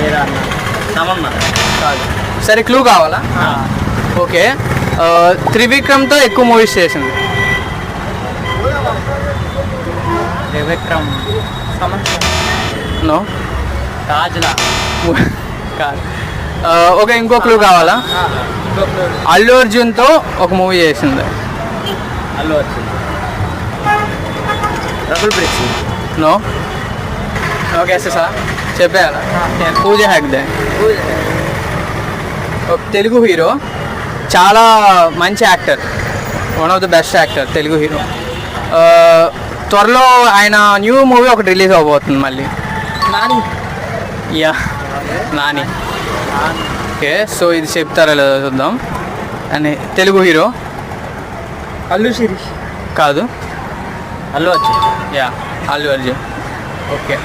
లేదా అన్న తమన్నా కాదు. సరే క్లూ కావాలా? ఓకే. త్రివిక్రమ్తో ఎక్కువ మూవీస్ చేసింది. త్రివిక్రమ్ నో తాజ్లా కాదు. ఓకే, ఇంకో క్లూ కావాలా? అల్లు అర్జున్తో ఒక మూవీ చేసింది. Allu Arjun Rakul Preet Singh no. Okay sir చెప్పేయాలా? పూజ హెగ్డే. ఒక తెలుగు హీరో, చాలా మంచి actor, one of the best actor Telugu hero. త్వరలో ఆయన న్యూ మూవీ ఒకటి రిలీజ్ అవబోతుంది మళ్ళీ. Nani. Yeah, Nani. Okay, so ఇది చెప్తారా లేదా చూద్దాం. అని తెలుగు హీరో. అల్లు శిరీష్ కాదు. అల్లు అర్జున్. యా, అల్లు అర్జున్. ఓకే.